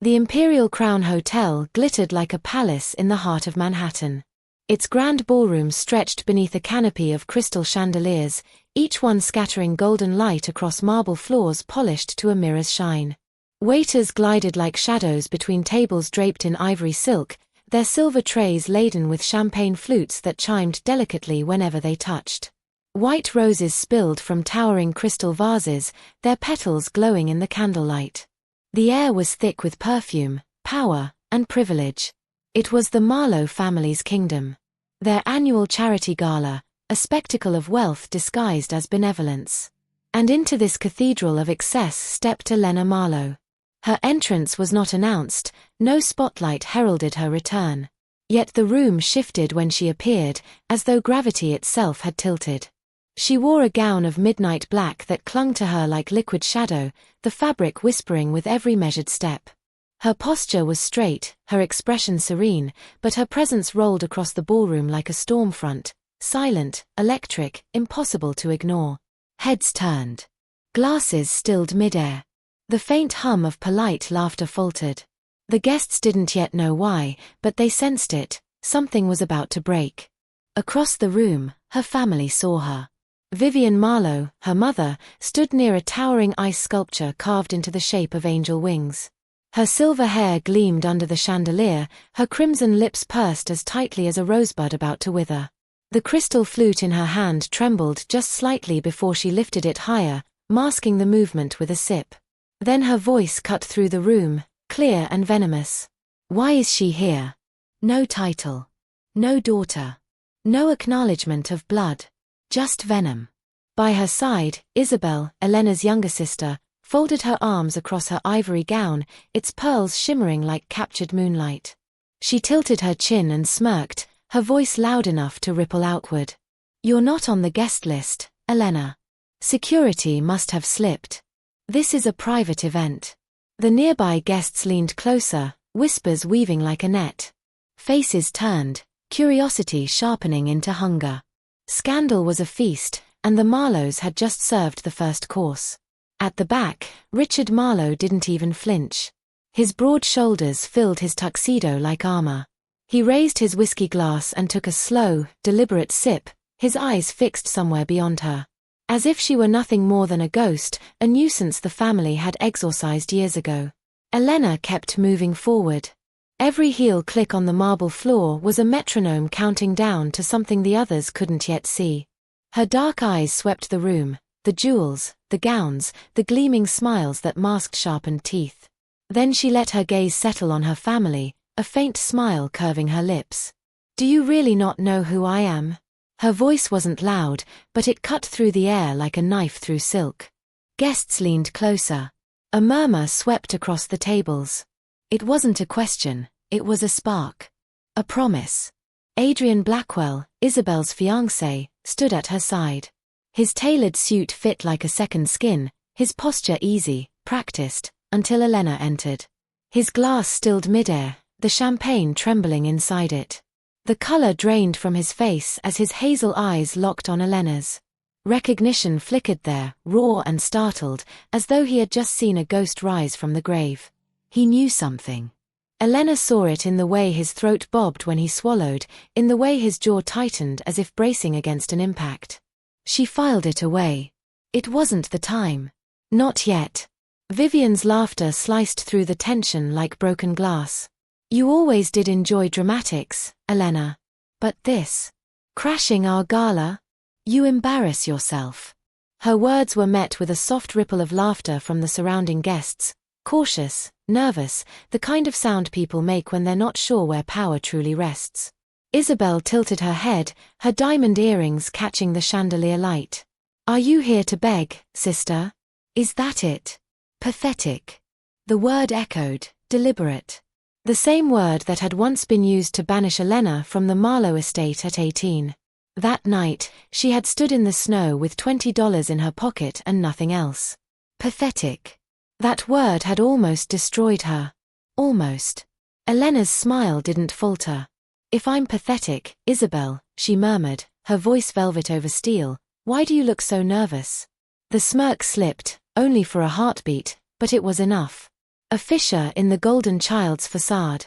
The Imperial Crown Hotel glittered like a palace in the heart of Manhattan. Its grand ballroom stretched beneath a canopy of crystal chandeliers, each one scattering golden light across marble floors polished to a mirror's shine. Waiters glided like shadows between tables draped in ivory silk, their silver trays laden with champagne flutes that chimed delicately whenever they touched. White roses spilled from towering crystal vases, their petals glowing in the candlelight. The air was thick with perfume, power, and privilege. It was the Marlowe family's kingdom. Their annual charity gala, a spectacle of wealth disguised as benevolence. And into this cathedral of excess stepped Elena Marlowe. Her entrance was not announced, no spotlight heralded her return. Yet the room shifted when she appeared, as though gravity itself had tilted. She wore a gown of midnight black that clung to her like liquid shadow, the fabric whispering with every measured step. Her posture was straight, her expression serene, but her presence rolled across the ballroom like a storm front, silent, electric, impossible to ignore. Heads turned. Glasses stilled midair. The faint hum of polite laughter faltered. The guests didn't yet know why, but they sensed it, something was about to break. Across the room, her family saw her. Vivian Marlowe, her mother, stood near a towering ice sculpture carved into the shape of angel wings. Her silver hair gleamed under the chandelier, her crimson lips pursed as tightly as a rosebud about to wither. The crystal flute in her hand trembled just slightly before she lifted it higher, masking the movement with a sip. Then her voice cut through the room, clear and venomous. Why is she here? No title. No daughter. No acknowledgement of blood. Just venom. By her side, Isabel, Elena's younger sister, folded her arms across her ivory gown, its pearls shimmering like captured moonlight. She tilted her chin and smirked, her voice loud enough to ripple outward. You're not on the guest list, Elena. Security must have slipped. This is a private event. The nearby guests leaned closer, whispers weaving like a net. Faces turned, curiosity sharpening into hunger. Scandal was a feast, and the Marlowes had just served the first course. At the back, Richard Marlowe didn't even flinch. His broad shoulders filled his tuxedo like armor. He raised his whiskey glass and took a slow, deliberate sip, his eyes fixed somewhere beyond her. As if she were nothing more than a ghost, a nuisance the family had exorcised years ago. Elena kept moving forward. Every heel click on the marble floor was a metronome counting down to something the others couldn't yet see. Her dark eyes swept the room, the jewels, the gowns, the gleaming smiles that masked sharpened teeth. Then she let her gaze settle on her family, a faint smile curving her lips. Do you really not know who I am? Her voice wasn't loud, but it cut through the air like a knife through silk. Guests leaned closer. A murmur swept across the tables. It wasn't a question, it was a spark. A promise. Adrian Blackwell, Isabel's fiancé, stood at her side. His tailored suit fit like a second skin, his posture easy, practiced, until Elena entered. His glass stilled midair, the champagne trembling inside it. The color drained from his face as his hazel eyes locked on Elena's. Recognition flickered there, raw and startled, as though he had just seen a ghost rise from the grave. He knew something. Elena saw it in the way his throat bobbed when he swallowed, in the way his jaw tightened as if bracing against an impact. She filed it away. It wasn't the time. Not yet. Vivian's laughter sliced through the tension like broken glass. You always did enjoy dramatics, Elena. But this? Crashing our gala? You embarrass yourself. Her words were met with a soft ripple of laughter from the surrounding guests, cautious, nervous, the kind of sound people make when they're not sure where power truly rests. Isabel tilted her head, her diamond earrings catching the chandelier light. Are you here to beg, sister? Is that it? Pathetic. The word echoed, deliberate. The same word that had once been used to banish Elena from the Marlowe estate at 18. That night, she had stood in the snow with $20 in her pocket and nothing else. Pathetic. That word had almost destroyed her. Almost. Elena's smile didn't falter. If I'm pathetic, Isabel, she murmured, her voice velvet over steel, why do you look so nervous? The smirk slipped, only for a heartbeat, but it was enough. A fissure in the golden child's facade.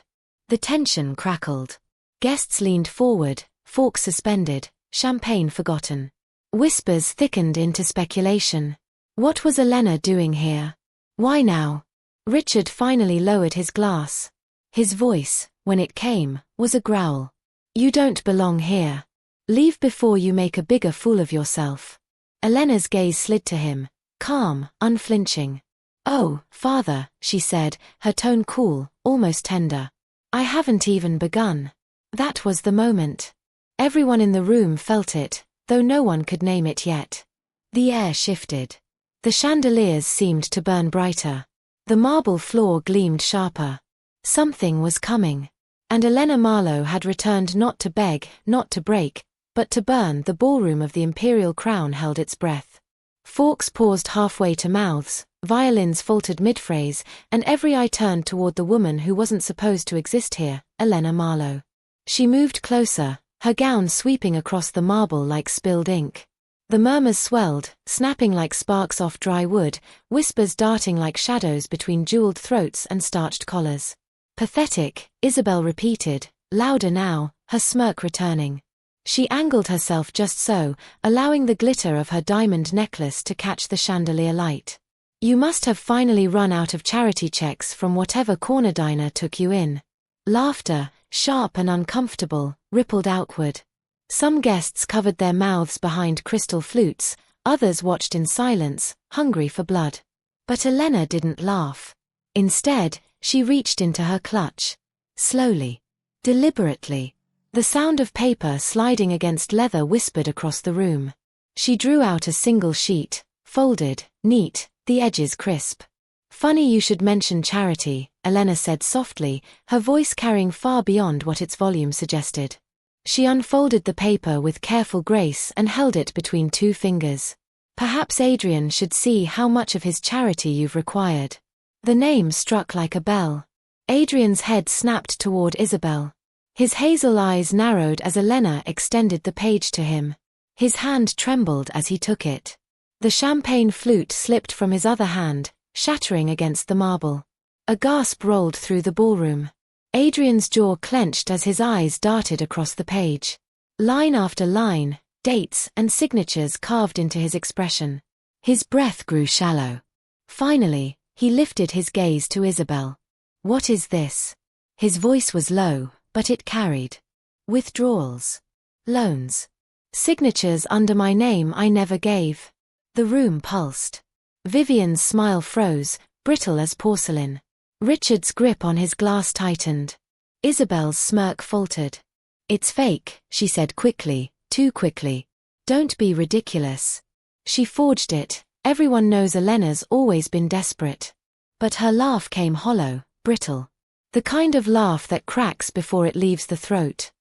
The tension crackled. Guests leaned forward, forks suspended, champagne forgotten. Whispers thickened into speculation. What was Elena doing here? Why now? Richard finally lowered his glass. His voice, when it came, was a growl. You don't belong here. Leave before you make a bigger fool of yourself. Elena's gaze slid to him, calm, unflinching. Oh, father, she said, her tone cool, almost tender. I haven't even begun. That was the moment. Everyone in the room felt it, though no one could name it yet. The air shifted. The chandeliers seemed to burn brighter. The marble floor gleamed sharper. Something was coming. And Elena Marlowe had returned not to beg, not to break, but to burn. The ballroom of the imperial crown held its breath. Forks paused halfway to mouths, violins faltered mid-phrase, and every eye turned toward the woman who wasn't supposed to exist here, Elena Marlowe. She moved closer, her gown sweeping across the marble like spilled ink. The murmurs swelled, snapping like sparks off dry wood, whispers darting like shadows between jeweled throats and starched collars. Pathetic, Isabel repeated, louder now, her smirk returning. She angled herself just so, allowing the glitter of her diamond necklace to catch the chandelier light. You must have finally run out of charity checks from whatever corner diner took you in. Laughter, sharp and uncomfortable, rippled outward. Some guests covered their mouths behind crystal flutes, others watched in silence, hungry for blood. But Elena didn't laugh. Instead, she reached into her clutch. Slowly. Deliberately. The sound of paper sliding against leather whispered across the room. She drew out a single sheet, folded, neat, the edges crisp. Funny you should mention charity, Elena said softly, her voice carrying far beyond what its volume suggested. She unfolded the paper with careful grace and held it between two fingers. Perhaps Adrian should see how much of his charity you've required. The name struck like a bell. Adrian's head snapped toward Isabel. His hazel eyes narrowed as Elena extended the page to him. His hand trembled as he took it. The champagne flute slipped from his other hand, shattering against the marble. A gasp rolled through the ballroom. Adrian's jaw clenched as his eyes darted across the page. Line after line, dates and signatures carved into his expression. His breath grew shallow. Finally, he lifted his gaze to Isabel. What is this? His voice was low, but it carried. Withdrawals. Loans. Signatures under my name I never gave. The room pulsed. Vivian's smile froze, brittle as porcelain. Richard's grip on his glass tightened. Isabel's smirk faltered. It's fake, she said quickly, too quickly. Don't be ridiculous. She forged it. Everyone knows Elena's always been desperate. But her laugh came hollow, brittle. The kind of laugh that cracks before it leaves the throat.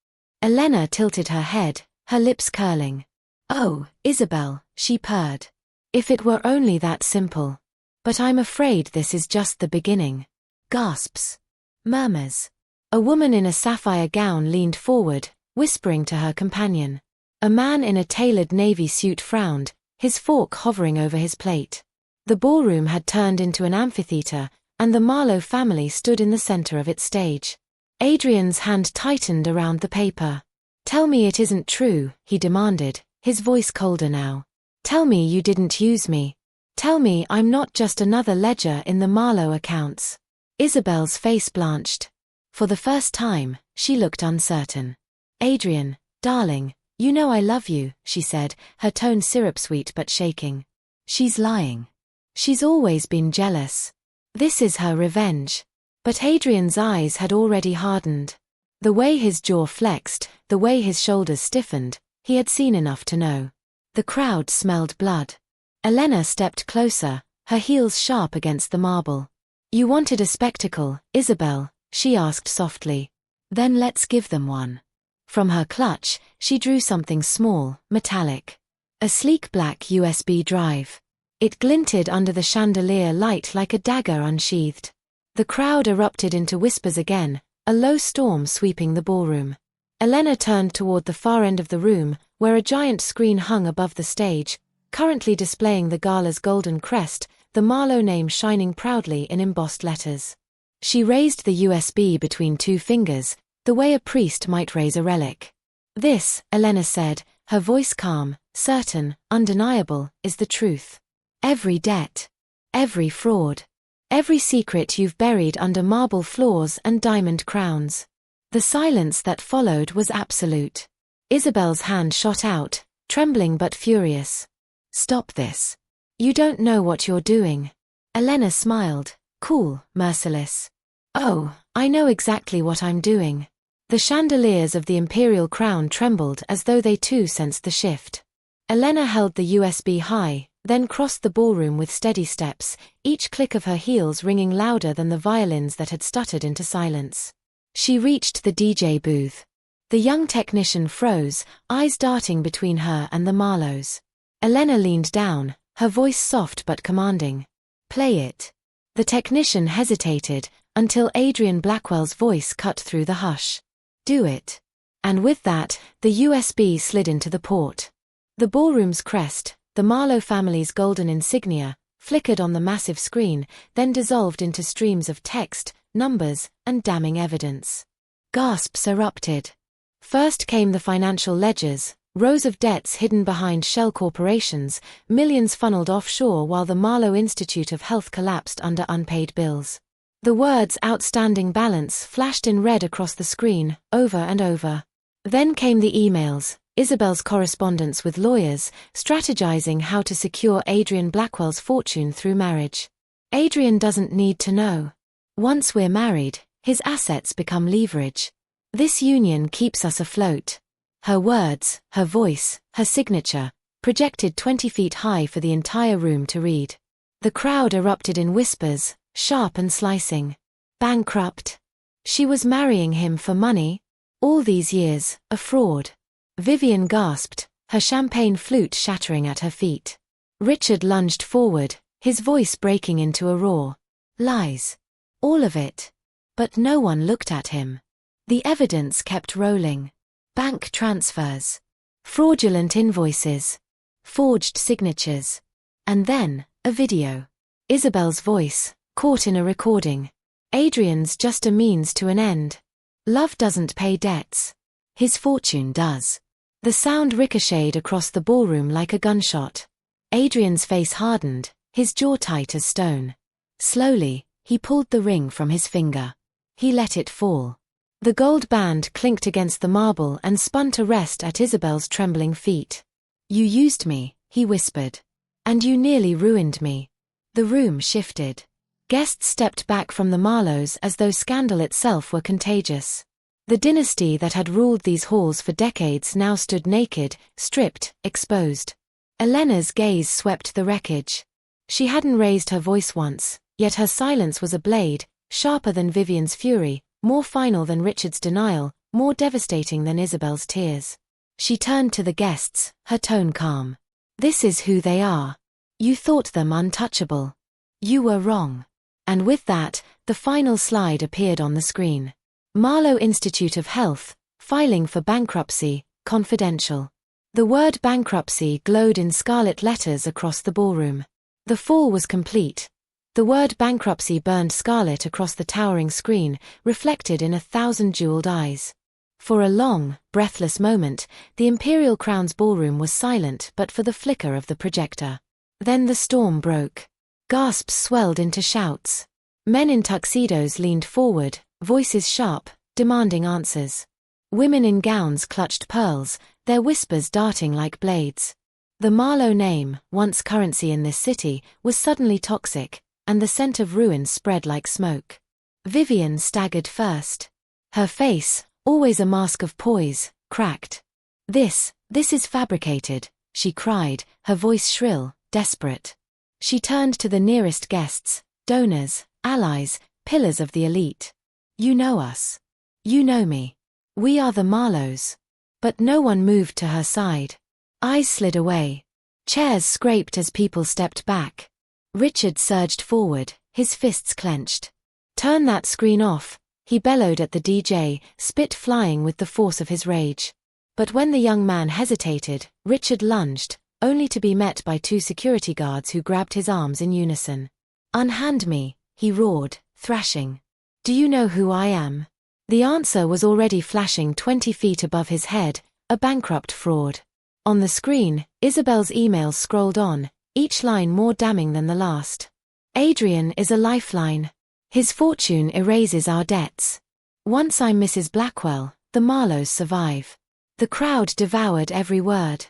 Elena tilted her head, her lips curling. Oh, Isabel, she purred. If it were only that simple. But I'm afraid this is just the beginning. Gasps. Murmurs. A woman in a sapphire gown leaned forward, whispering to her companion. A man in a tailored navy suit frowned, his fork hovering over his plate. The ballroom had turned into an amphitheater, and the Marlowe family stood in the center of its stage. Adrian's hand tightened around the paper. Tell me it isn't true, he demanded, his voice colder now. Tell me you didn't use me. Tell me I'm not just another ledger in the Marlowe accounts. Isabel's face blanched. For the first time, she looked uncertain. Adrian, darling, you know I love you, she said, her tone syrup-sweet but shaking. She's lying. She's always been jealous. This is her revenge. But Adrian's eyes had already hardened. The way his jaw flexed, the way his shoulders stiffened, he had seen enough to know. The crowd smelled blood. Elena stepped closer, her heels sharp against the marble. You wanted a spectacle, Isabel, she asked softly. Then let's give them one. From her clutch, she drew something small, metallic. A sleek black USB drive. It glinted under the chandelier light like a dagger unsheathed. The crowd erupted into whispers again, a low storm sweeping the ballroom. Elena turned toward the far end of the room, where a giant screen hung above the stage, currently displaying the gala's golden crest, the Marlowe name shining proudly in embossed letters. She raised the USB between two fingers, the way a priest might raise a relic. This, Elena said, her voice calm, certain, undeniable, is the truth. Every debt. Every fraud. Every secret you've buried under marble floors and diamond crowns. The silence that followed was absolute. Isabel's hand shot out, trembling but furious. Stop this. You don't know what you're doing. Elena smiled, cool, merciless. Oh, I know exactly what I'm doing. The chandeliers of the imperial crown trembled as though they too sensed the shift. Elena held the USB high, then crossed the ballroom with steady steps, each click of her heels ringing louder than the violins that had stuttered into silence. She reached the DJ booth. The young technician froze, eyes darting between her and the Marlowes. Elena leaned down, her voice soft but commanding. Play it. The technician hesitated, until Adrian Blackwell's voice cut through the hush. Do it. And with that, the USB slid into the port. The ballroom's crest, the Marlowe family's golden insignia, flickered on the massive screen, then dissolved into streams of text, numbers, and damning evidence. Gasps erupted. First came the financial ledgers, rows of debts hidden behind shell corporations, millions funneled offshore while the Marlowe Institute of Health collapsed under unpaid bills. The words outstanding balance flashed in red across the screen, over and over. Then came the emails, Isabel's correspondence with lawyers, strategizing how to secure Adrian Blackwell's fortune through marriage. Adrian doesn't need to know. Once we're married, his assets become leverage. This union keeps us afloat. Her words, her voice, her signature, projected 20 feet high for the entire room to read. The crowd erupted in whispers, sharp and slicing. Bankrupt. She was marrying him for money? All these years, a fraud. Vivian gasped, her champagne flute shattering at her feet. Richard lunged forward, his voice breaking into a roar. Lies. All of it. But no one looked at him. The evidence kept rolling. Bank transfers. Fraudulent invoices. Forged signatures. And then, a video. Isabel's voice, caught in a recording. Adrian's just a means to an end. Love doesn't pay debts. His fortune does. The sound ricocheted across the ballroom like a gunshot. Adrian's face hardened, his jaw tight as stone. Slowly, he pulled the ring from his finger. He let it fall. The gold band clinked against the marble and spun to rest at Isabel's trembling feet. You used me, he whispered. And you nearly ruined me. The room shifted. Guests stepped back from the Marlowes as though scandal itself were contagious. The dynasty that had ruled these halls for decades now stood naked, stripped, exposed. Elena's gaze swept the wreckage. She hadn't raised her voice once, yet her silence was a blade, sharper than Vivian's fury, more final than Richard's denial, more devastating than Isabel's tears. She turned to the guests, her tone calm. This is who they are. You thought them untouchable. You were wrong. And with that, the final slide appeared on the screen. Marlowe Institute of Health, filing for bankruptcy, confidential. The word bankruptcy glowed in scarlet letters across the ballroom. The fall was complete. The word bankruptcy burned scarlet across the towering screen, reflected in 1,000 jeweled eyes. For a long, breathless moment, the Imperial Crown's ballroom was silent but for the flicker of the projector. Then the storm broke. Gasps swelled into shouts. Men in tuxedos leaned forward, voices sharp, demanding answers. Women in gowns clutched pearls, their whispers darting like blades. The Marlowe name, once currency in this city, was suddenly toxic, and the scent of ruin spread like smoke. Vivian staggered first. Her face, always a mask of poise, cracked. This is fabricated, she cried, her voice shrill, desperate. She turned to the nearest guests, donors, allies, pillars of the elite. You know us. You know me. We are the Marlowes. But no one moved to her side. Eyes slid away. Chairs scraped as people stepped back. Richard surged forward, his fists clenched. Turn that screen off, he bellowed at the DJ, spit flying with the force of his rage. But when the young man hesitated, Richard lunged, only to be met by two security guards who grabbed his arms in unison. Unhand me, he roared, thrashing. Do you know who I am? The answer was already flashing 20 feet above his head, a bankrupt fraud. On the screen, Isabel's emails scrolled on, each line more damning than the last. Adrian is a lifeline. His fortune erases our debts. Once I'm Mrs. Blackwell, the Marlowes survive. The crowd devoured every word.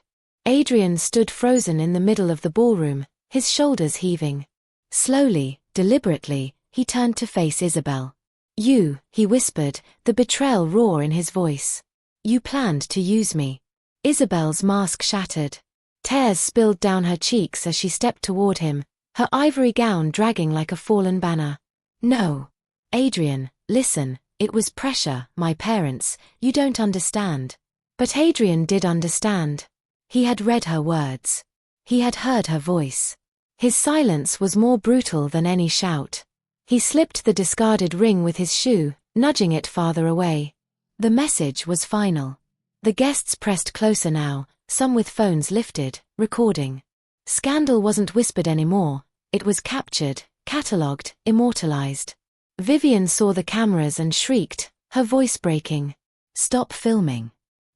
Adrian stood frozen in the middle of the ballroom, his shoulders heaving. Slowly, deliberately, he turned to face Isabel. You, he whispered, the betrayal raw in his voice. You planned to use me. Isabel's mask shattered. Tears spilled down her cheeks as she stepped toward him, her ivory gown dragging like a fallen banner. No. Adrian, listen, it was pressure, my parents, you don't understand. But Adrian did understand. He had read her words. He had heard her voice. His silence was more brutal than any shout. He slipped the discarded ring with his shoe, nudging it farther away. The message was final. The guests pressed closer now, some with phones lifted, recording. Scandal wasn't whispered anymore, it was captured, catalogued, immortalized. Vivian saw the cameras and shrieked, her voice breaking. Stop filming.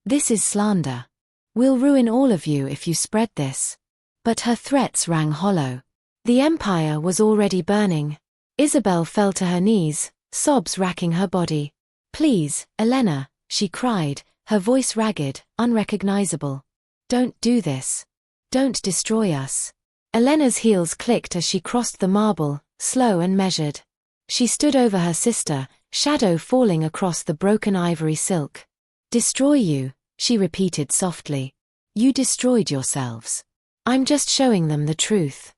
This is slander. We'll ruin all of you if you spread this. But her threats rang hollow. The empire was already burning. Isabel fell to her knees, sobs racking her body. Please, Elena, she cried, her voice ragged, unrecognizable. Don't do this. Don't destroy us. Elena's heels clicked as she crossed the marble, slow and measured. She stood over her sister, shadow falling across the broken ivory silk. Destroy you, she repeated softly. You destroyed yourselves. I'm just showing them the truth.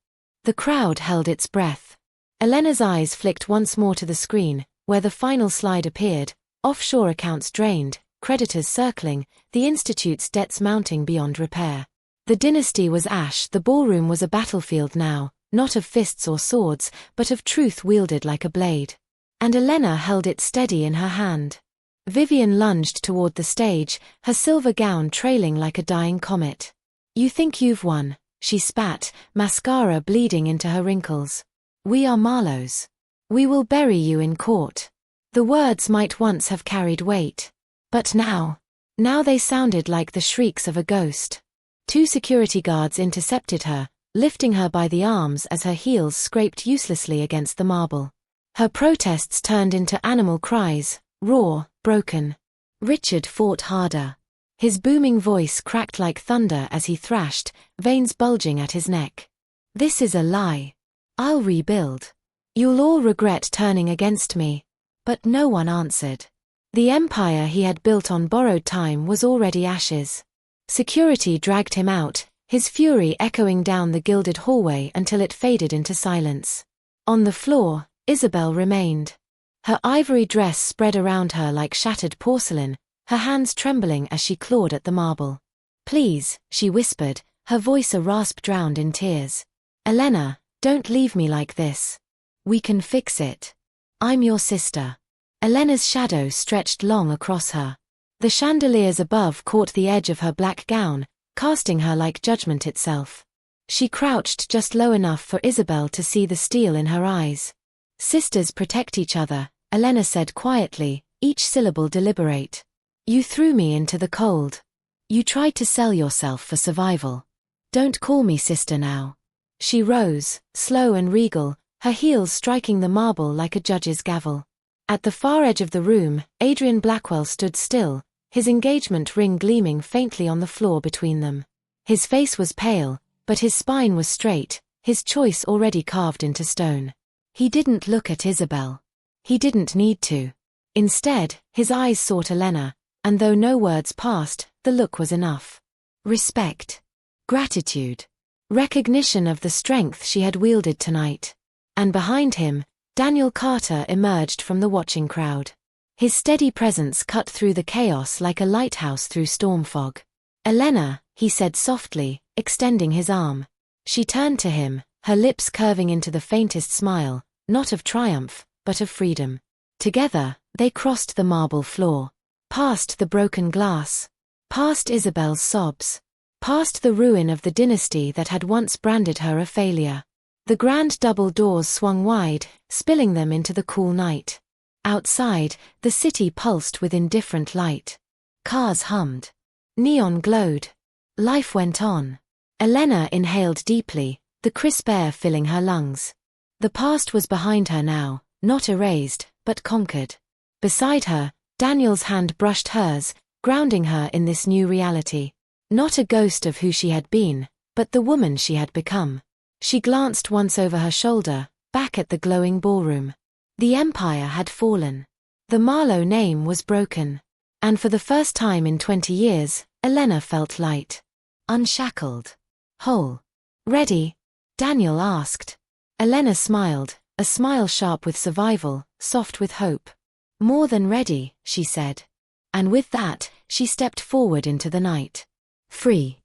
The crowd held its breath. Elena's eyes flicked once more to the screen, where the final slide appeared, offshore accounts drained, creditors circling, the Institute's debts mounting beyond repair. The dynasty was ash, the ballroom was a battlefield now, not of fists or swords, but of truth wielded like a blade. And Elena held it steady in her hand. Vivian lunged toward the stage, her silver gown trailing like a dying comet. You think you've won, she spat, mascara bleeding into her wrinkles. We are Marlowes. We will bury you in court. The words might once have carried weight. But now they sounded like the shrieks of a ghost. 2 security guards intercepted her, lifting her by the arms as her heels scraped uselessly against the marble. Her protests turned into animal cries, raw, broken. Richard fought harder. His booming voice cracked like thunder as he thrashed, veins bulging at his neck. This is a lie. I'll rebuild. You'll all regret turning against me. But no one answered. The empire he had built on borrowed time was already ashes. Security dragged him out, his fury echoing down the gilded hallway until it faded into silence. On the floor, Isabel remained. Her ivory dress spread around her like shattered porcelain, her hands trembling as she clawed at the marble. Please, she whispered, her voice a rasp drowned in tears. Elena, don't leave me like this. We can fix it. I'm your sister. Elena's shadow stretched long across her. The chandeliers above caught the edge of her black gown, casting her like judgment itself. She crouched just low enough for Isabel to see the steel in her eyes. Sisters protect each other, Elena said quietly, each syllable deliberate. You threw me into the cold. You tried to sell yourself for survival. Don't call me sister now. She rose, slow and regal, her heels striking the marble like a judge's gavel. At the far edge of the room, Adrian Blackwell stood still, his engagement ring gleaming faintly on the floor between them. His face was pale, but his spine was straight, his choice already carved into stone. He didn't look at Isabel. He didn't need to. Instead, his eyes sought Elena, and though no words passed, the look was enough. Respect. Gratitude. Recognition of the strength she had wielded tonight. And behind him, Daniel Carter emerged from the watching crowd. His steady presence cut through the chaos like a lighthouse through storm fog. Elena, he said softly, extending his arm. She turned to him, her lips curving into the faintest smile, not of triumph, but of freedom. Together, they crossed the marble floor. Past the broken glass. Past Isabel's sobs. Past the ruin of the dynasty that had once branded her a failure. The grand double doors swung wide, spilling them into the cool night. Outside, the city pulsed with indifferent light. Cars hummed. Neon glowed. Life went on. Elena inhaled deeply, the crisp air filling her lungs. The past was behind her now, not erased, but conquered. Beside her, Daniel's hand brushed hers, grounding her in this new reality. Not a ghost of who she had been, but the woman she had become. She glanced once over her shoulder, back at the glowing ballroom. The empire had fallen. The Marlowe name was broken. And for the first time in 20 years, Elena felt light. Unshackled. Whole. Ready? Daniel asked. Elena smiled, a smile sharp with survival, soft with hope. More than ready, she said. And with that, she stepped forward into the night. Free.